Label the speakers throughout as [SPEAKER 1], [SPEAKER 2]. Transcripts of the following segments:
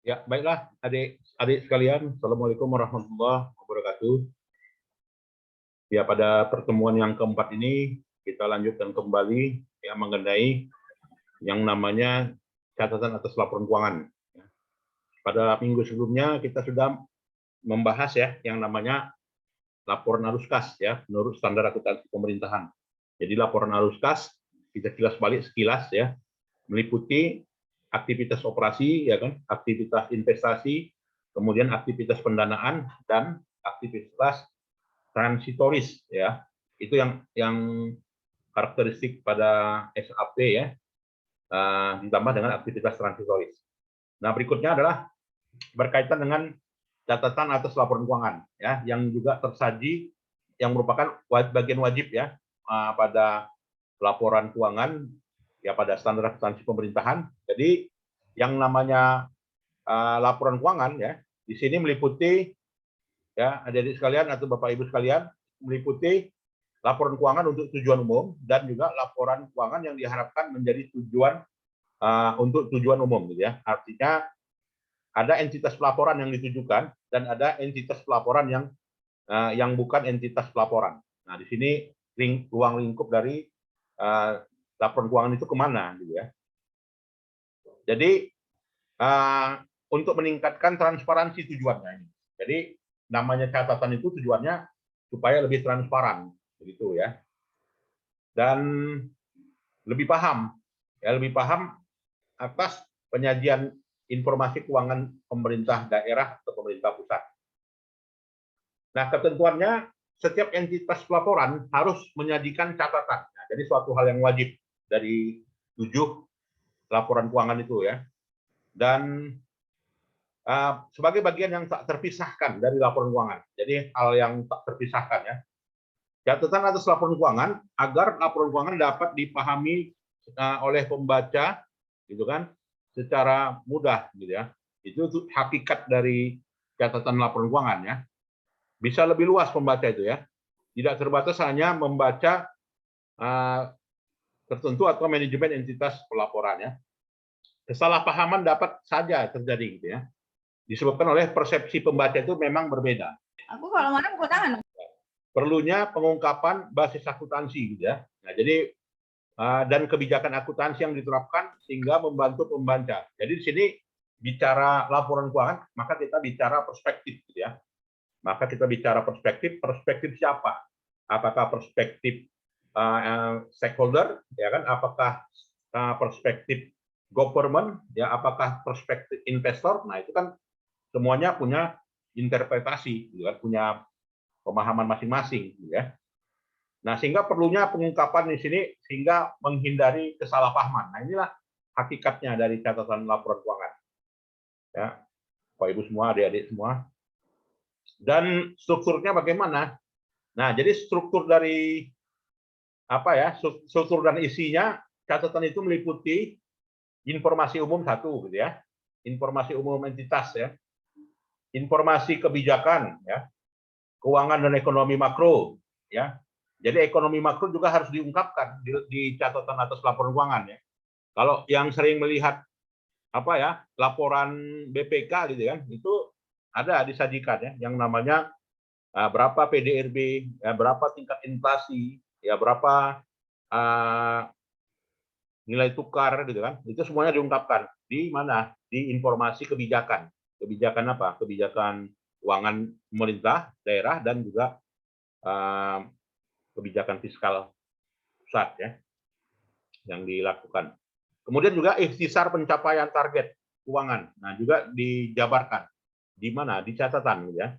[SPEAKER 1] Ya, baiklah adik-adik sekalian. Assalamualaikum warahmatullahi wabarakatuh. Ya, pada pertemuan yang keempat ini kita lanjutkan kembali ya mengenai yang namanya catatan atas laporan keuangan. Pada minggu sebelumnya kita sudah membahas ya yang namanya laporan arus kas ya menurut standar akuntansi pemerintahan. Jadi laporan arus kas kita kilas balik sekilas ya meliputi aktivitas operasi ya kan, aktivitas investasi, kemudian aktivitas pendanaan dan aktivitas transitoris ya. Itu yang karakteristik pada SAP ya, ditambah dengan aktivitas transitoris. Nah, berikutnya adalah berkaitan dengan catatan atas laporan keuangan ya yang juga tersaji yang merupakan bagian wajib ya pada laporan keuangan ya pada standar akuntansi pemerintahan. Jadi yang namanya laporan keuangan ya di sini meliputi ya adik-adik sekalian atau Bapak Ibu sekalian meliputi laporan keuangan untuk tujuan umum dan juga laporan keuangan yang diharapkan menjadi tujuan untuk tujuan umum gitu ya. Artinya ada entitas pelaporan yang ditujukan dan ada entitas pelaporan yang bukan entitas pelaporan. Nah, di sini ruang lingkup dari laporan keuangan itu kemana gitu ya. Jadi untuk meningkatkan transparansi tujuannya ini. Jadi namanya catatan itu tujuannya supaya lebih transparan begitu ya. Dan lebih paham atas penyajian informasi keuangan pemerintah daerah atau pemerintah pusat. Nah, ketentuannya setiap entitas pelaporan harus menyajikan catatan. Nah, jadi suatu hal yang wajib dari 7 laporan keuangan itu ya. Dan sebagai bagian yang tak terpisahkan dari laporan keuangan. Jadi hal yang tak terpisahkan ya. Catatan atas laporan keuangan agar laporan keuangan dapat dipahami oleh pembaca gitu kan secara mudah gitu ya. Itu hakikat dari catatan laporan keuangan ya. Bisa lebih luas pembaca itu ya. Tidak terbatas hanya membaca tertentu atau manajemen entitas pelaporan ya. Kesalahpahaman dapat saja terjadi gitu ya. Disebabkan oleh persepsi pembaca itu memang berbeda.
[SPEAKER 2] Aku kalau mana pukul tangan.
[SPEAKER 1] Perlunya pengungkapan basis akuntansi gitu ya. Nah, jadi dan kebijakan akuntansi yang diterapkan sehingga membantu pembaca. Jadi di sini bicara laporan keuangan, maka kita bicara perspektif gitu ya. Maka kita bicara perspektif siapa? Apakah perspektif stakeholder ya kan? Apakah perspektif government ya? Apakah perspektif investor? Nah, itu kan semuanya punya interpretasi gitu kan, punya pemahaman masing-masing gitu ya. Nah, sehingga perlunya pengungkapan di sini sehingga menghindari kesalahpahaman. Nah, inilah hakikatnya dari catatan laporan keuangan. Ya, Bapak Ibu semua, adik-adik semua. Dan strukturnya bagaimana? Nah, jadi struktur dari apa ya? Struktur dan isinya catatan itu meliputi informasi umum satu gitu ya. Informasi umum entitas ya. Informasi kebijakan ya. Keuangan dan ekonomi makro ya. Jadi ekonomi makro juga harus diungkapkan di catatan atas laporan keuangan ya. Kalau yang sering melihat apa ya laporan BPK gitu kan, itu ada disajikan ya yang namanya berapa PDRB, ya, berapa tingkat inflasi, ya berapa nilai tukar gitu kan, itu semuanya diungkapkan di mana di informasi kebijakan. Kebijakan apa? Kebijakan keuangan pemerintah daerah dan juga kebijakan fiskal pusat ya yang dilakukan. Kemudian juga ikhtisar pencapaian target keuangan. Nah, juga dijabarkan di mana di catatan ya.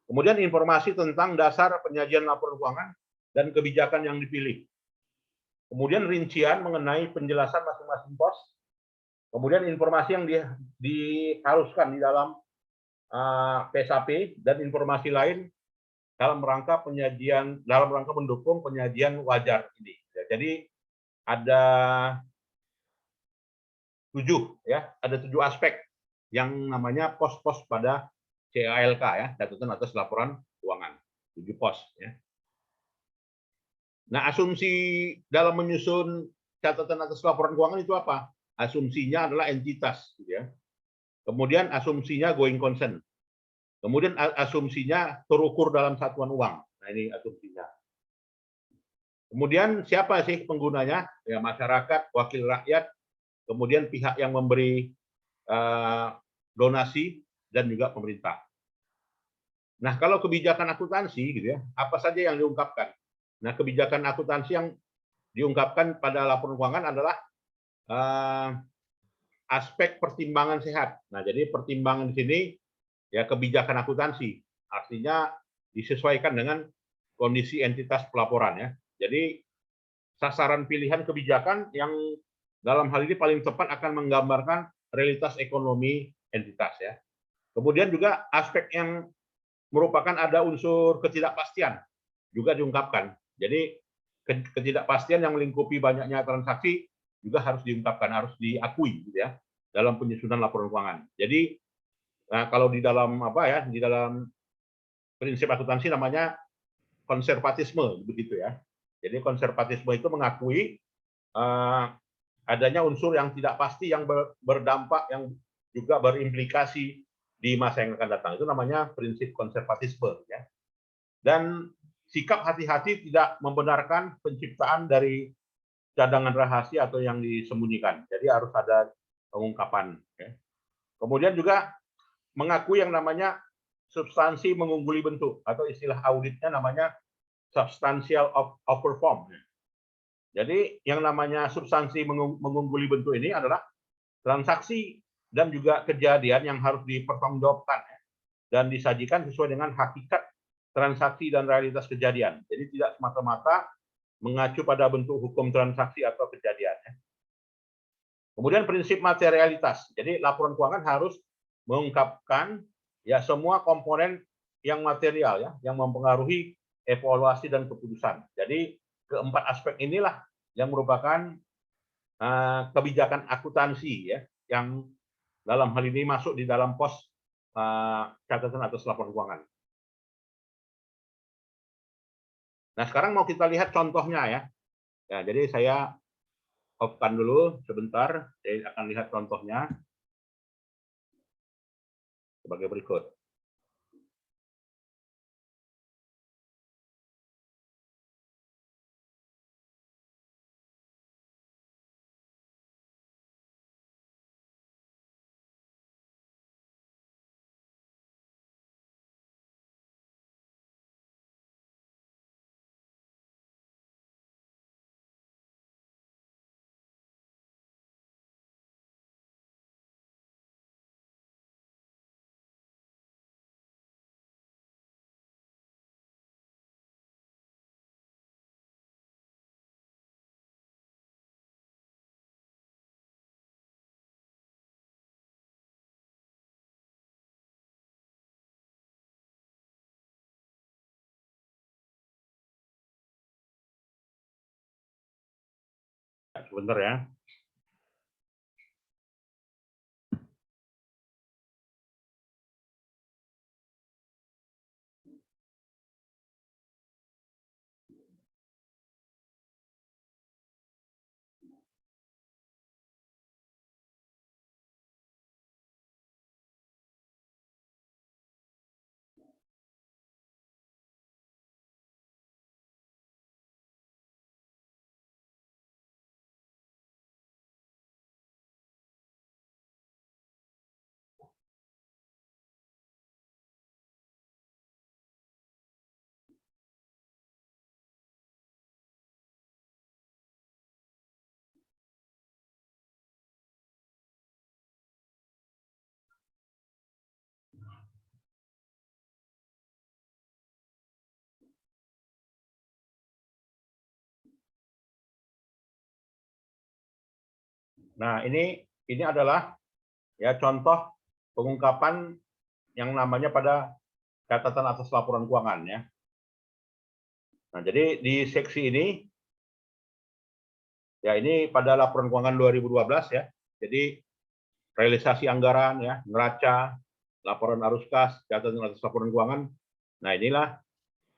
[SPEAKER 1] Kemudian informasi tentang dasar penyajian laporan keuangan dan kebijakan yang dipilih. Kemudian rincian mengenai penjelasan masing-masing pos. Kemudian informasi yang diharuskan di dalam PSAP dan informasi lain dalam rangka mendukung penyajian wajar ini. Ya, jadi ada 7 ya, ada 7 aspek yang namanya pos-pos pada CALK ya, catatan atas laporan keuangan. 7 pos ya. Nah, asumsi dalam menyusun catatan atas laporan keuangan itu apa? Asumsinya adalah entitas gitu ya. Kemudian asumsinya going concern. Kemudian asumsinya terukur dalam satuan uang. Nah, ini asumsinya. Kemudian siapa sih penggunanya? Ya, masyarakat, wakil rakyat, kemudian pihak yang memberi donasi, dan juga pemerintah. Nah, kalau kebijakan akuntansi, gitu ya, apa saja yang diungkapkan? Nah, kebijakan akuntansi yang diungkapkan pada laporan keuangan adalah aspek pertimbangan sehat. Nah, jadi pertimbangan di sini ya kebijakan akuntansi, artinya disesuaikan dengan kondisi entitas pelaporan ya. Jadi sasaran pilihan kebijakan yang dalam hal ini paling tepat akan menggambarkan realitas ekonomi entitas ya. Kemudian juga aspek yang merupakan ada unsur ketidakpastian juga diungkapkan. Jadi ketidakpastian yang melingkupi banyaknya transaksi juga harus diungkapkan, harus diakui gitu ya dalam penyusunan laporan keuangan. Jadi kalau di dalam di dalam prinsip akuntansi namanya konservatisme begitu ya. Jadi konservatisme itu mengakui adanya unsur yang tidak pasti yang berdampak yang juga berimplikasi di masa yang akan datang. Itu namanya prinsip konservatisme ya. Dan sikap hati-hati tidak membenarkan penciptaan dari cadangan rahasia atau yang disembunyikan. Jadi harus ada pengungkapan ya. Kemudian juga mengakui yang namanya substansi mengungguli bentuk atau istilah auditnya namanya substantial outperform. Jadi yang namanya substansi mengungguli bentuk ini adalah transaksi dan juga kejadian yang harus dipertanggungjawabkan dan disajikan sesuai dengan hakikat transaksi dan realitas kejadian. Jadi tidak semata-mata mengacu pada bentuk hukum transaksi atau kejadian. Kemudian prinsip materialitas. Jadi laporan keuangan harus mengungkapkan ya semua komponen yang material ya, yang mempengaruhi evaluasi dan keputusan. Jadi keempat aspek inilah yang merupakan kebijakan akuntansi ya, yang dalam hal ini masuk di dalam pos catatan atas laporan keuangan. Nah, sekarang mau kita lihat contohnya ya. Ya, jadi saya off-kan dulu sebentar, saya akan lihat contohnya sebagai berikut. Sebentar ya. Nah, ini adalah ya contoh pengungkapan yang namanya pada catatan atas laporan keuangan ya. Nah, jadi di seksi ini ya ini pada laporan keuangan 2012 ya. Jadi realisasi anggaran ya, neraca, laporan arus kas, catatan atas laporan keuangan. Nah, inilah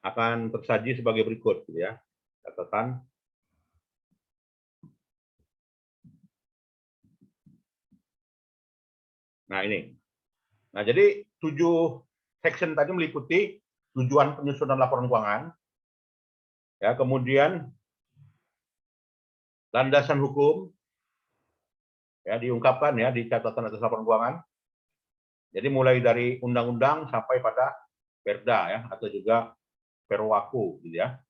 [SPEAKER 1] akan tersaji sebagai berikut gitu ya. Catatan Nah, ini. Nah, jadi 7 section tadi meliputi tujuan penyusunan laporan keuangan, ya, kemudian landasan hukum, ya, diungkapkan ya di catatan atas laporan keuangan. Jadi mulai dari undang-undang sampai pada perda ya, atau juga perwaku, gitu ya.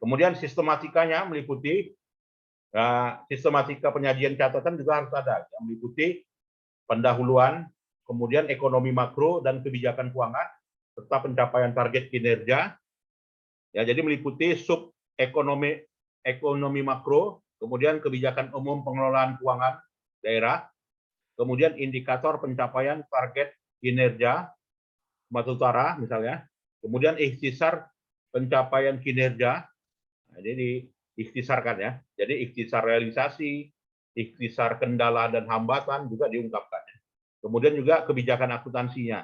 [SPEAKER 1] Kemudian sistematikanya meliputi sistematika penyajian catatan juga harus ada, yang meliputi pendahuluan, kemudian ekonomi makro dan kebijakan keuangan, serta pencapaian target kinerja. Ya, jadi meliputi sub ekonomi makro, kemudian kebijakan umum pengelolaan keuangan daerah, kemudian indikator pencapaian target kinerja Sumatera Utara misalnya, kemudian ikhtisar pencapaian kinerja. Nah, jadi ikhtisarkan ya. Jadi ikhtisar realisasi, ikhtisar kendala dan hambatan juga diungkapkan. Kemudian juga kebijakan akuntansinya.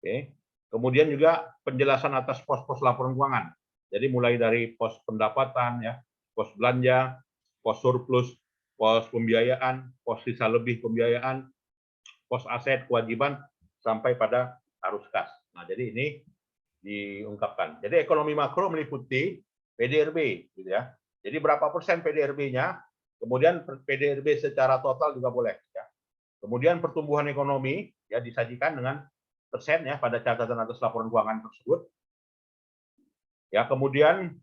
[SPEAKER 1] Oke. Kemudian juga penjelasan atas pos-pos laporan keuangan. Jadi mulai dari pos pendapatan ya, pos belanja, pos surplus, pos pembiayaan, pos sisa lebih pembiayaan, pos aset kewajiban sampai pada arus kas. Nah, jadi ini diungkapkan. Jadi ekonomi makro meliputi PDRB gitu ya. Jadi berapa persen PDRB-nya, kemudian PDRB secara total juga boleh ya. Kemudian pertumbuhan ekonomi ya disajikan dengan persen ya pada catatan atas laporan keuangan tersebut. Ya, kemudian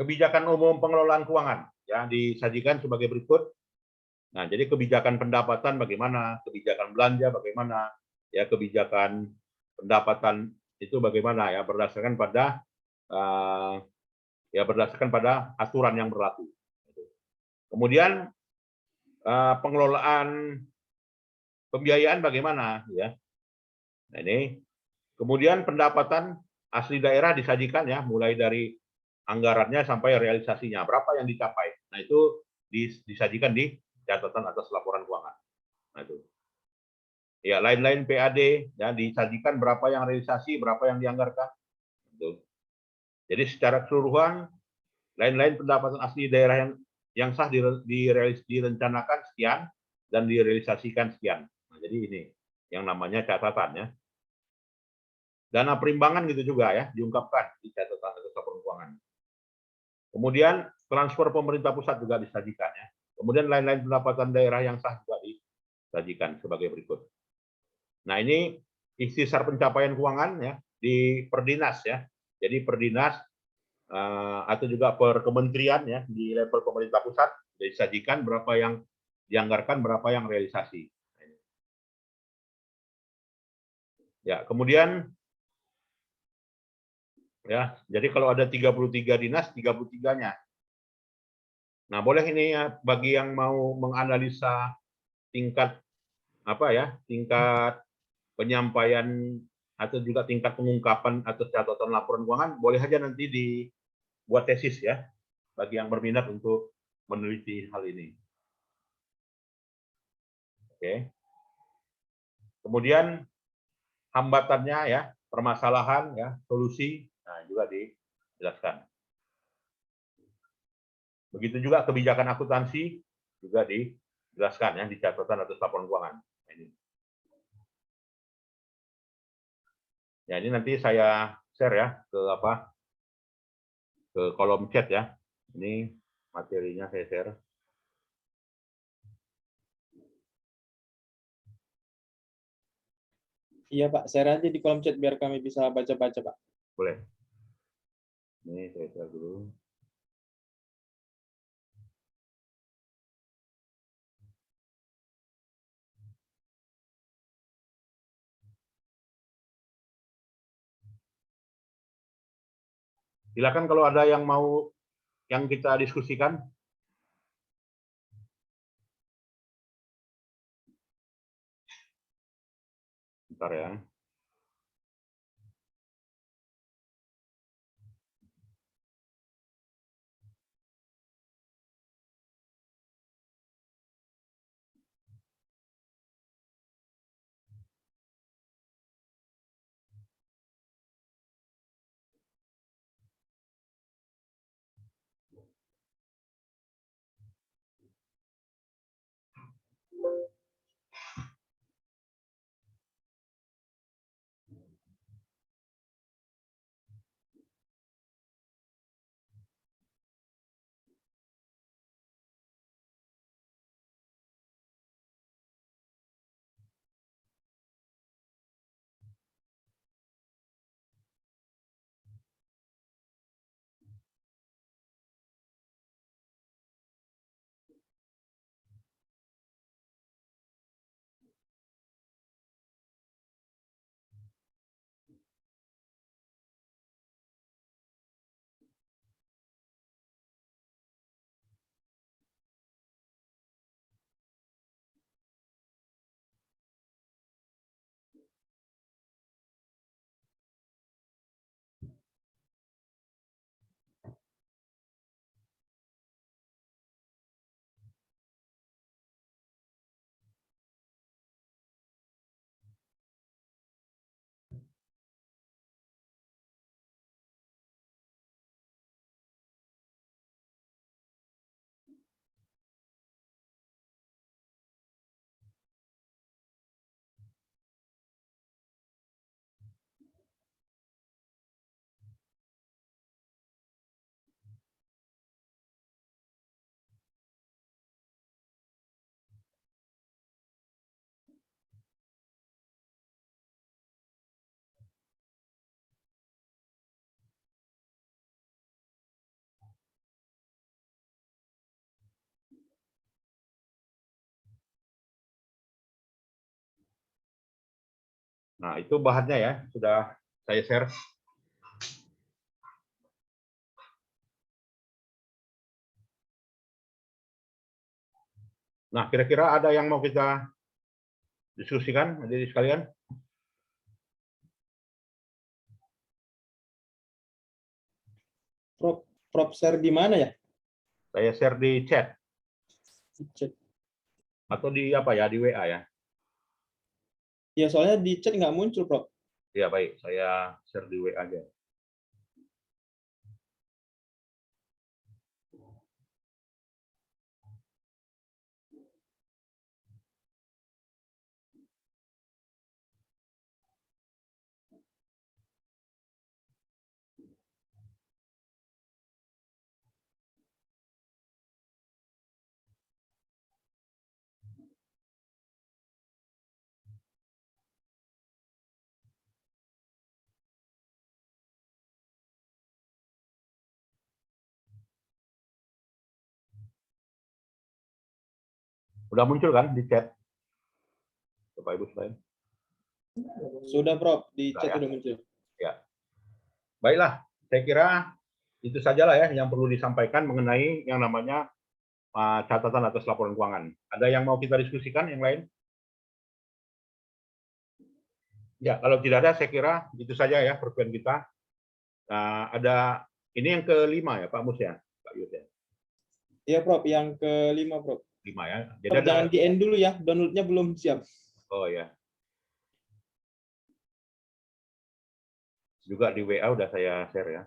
[SPEAKER 1] kebijakan umum pengelolaan keuangan ya disajikan sebagai berikut. Nah, jadi kebijakan pendapatan bagaimana, kebijakan belanja bagaimana, ya kebijakan pendapatan itu bagaimana ya berdasarkan pada berdasarkan pada aturan yang berlaku. Kemudian pengelolaan pembiayaan bagaimana ya. Nah, ini kemudian pendapatan asli daerah disajikan ya mulai dari anggarannya sampai realisasinya berapa yang dicapai. Nah, itu disajikan di catatan atas laporan keuangan. Nah, itu. Ya, lain-lain PAD ya disajikan berapa yang realisasi, berapa yang dianggarkan. Itu. Jadi secara keseluruhan lain-lain pendapatan asli daerah yang sah direncanakan sekian dan direalisasikan sekian. Nah, jadi ini yang namanya catatan ya. Dana perimbangan gitu juga ya diungkapkan di catatan atas laporan keuangan. Kemudian transfer pemerintah pusat juga disajikan ya. Kemudian lain-lain pendapatan daerah yang sah juga disajikan sebagai berikut. Nah, ini ikhtisar pencapaian keuangan ya di perdinas ya. Jadi perdinas atau juga per kementerian ya di level pemerintah pusat disajikan berapa yang dianggarkan, berapa yang realisasi. Ya, kemudian ya, jadi kalau ada 33 dinas, 33-nya. Nah, boleh ini ya bagi yang mau menganalisa tingkat apa ya, tingkat penyampaian atau juga tingkat pengungkapan atau catatan laporan keuangan, boleh aja nanti dibuat tesis ya bagi yang berminat untuk meneliti hal ini. Oke. Kemudian hambatannya ya, permasalahan ya, solusi, nah juga dijelaskan. Begitu juga kebijakan akuntansi juga dijelaskan ya di catatan atas laporan keuangan. Nah, ini. Ya, ini nanti saya share ya ke ke kolom chat ya. Ini materinya saya share.
[SPEAKER 3] Iya Pak, share aja di kolom chat biar kami bisa baca-baca Pak.
[SPEAKER 1] Boleh. Ini saya share dulu. Silakan kalau ada yang mau yang kita diskusikan. Bentar ya. Nah, itu bahannya ya, sudah saya share. Nah, kira-kira ada yang mau kita diskusikan, hadirin sekalian?
[SPEAKER 3] Prop share di mana ya?
[SPEAKER 1] Saya share di chat
[SPEAKER 3] Chat.
[SPEAKER 1] atau di apa ya, di WA ya.
[SPEAKER 3] Ya, soalnya di chat nggak muncul, Prof.
[SPEAKER 1] Ya, baik, saya share di WA aja. Udah muncul kan di chat? Bapak Ibu sekalian.
[SPEAKER 3] Sudah, Prof. Di
[SPEAKER 1] Sudah
[SPEAKER 3] chat
[SPEAKER 1] ya.
[SPEAKER 3] udah muncul.
[SPEAKER 1] Ya. Baiklah, saya kira itu sajalah ya yang perlu disampaikan mengenai yang namanya catatan atas laporan keuangan. Ada yang mau kita diskusikan yang lain? Ya, kalau tidak ada, saya kira itu saja ya perkuliahan kita. Ada ini yang kelima ya, Pak Mus ya, Pak Yus ya.
[SPEAKER 3] Iya, Prof. Yang kelima, Prof.
[SPEAKER 1] 5 ya. Jadi
[SPEAKER 3] Prof,
[SPEAKER 1] ada,
[SPEAKER 3] jangan di end dulu ya. Downloadnya belum siap.
[SPEAKER 1] oh ya. Juga di WA udah saya share ya.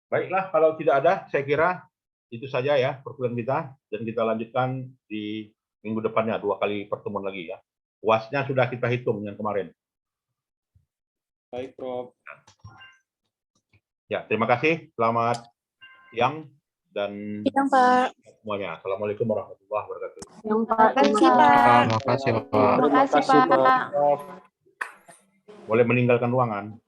[SPEAKER 1] Baiklah, kalau tidak ada, saya kira itu saja ya perkuliahan kita, dan kita lanjutkan di minggu depannya 2 kali pertemuan lagi ya. UAS-nya sudah kita hitung yang kemarin.
[SPEAKER 3] Baik, Prof.
[SPEAKER 1] Ya, terima kasih. Selamat siang dan
[SPEAKER 4] Siang, Pak.
[SPEAKER 1] semuanya. Assalamualaikum warahmatullahi wabarakatuh.
[SPEAKER 4] Siang, Pak.
[SPEAKER 2] Terima kasih, Pak.
[SPEAKER 5] Terima kasih, Pak.
[SPEAKER 4] Terima kasih, Pak.
[SPEAKER 1] Boleh meninggalkan ruangan.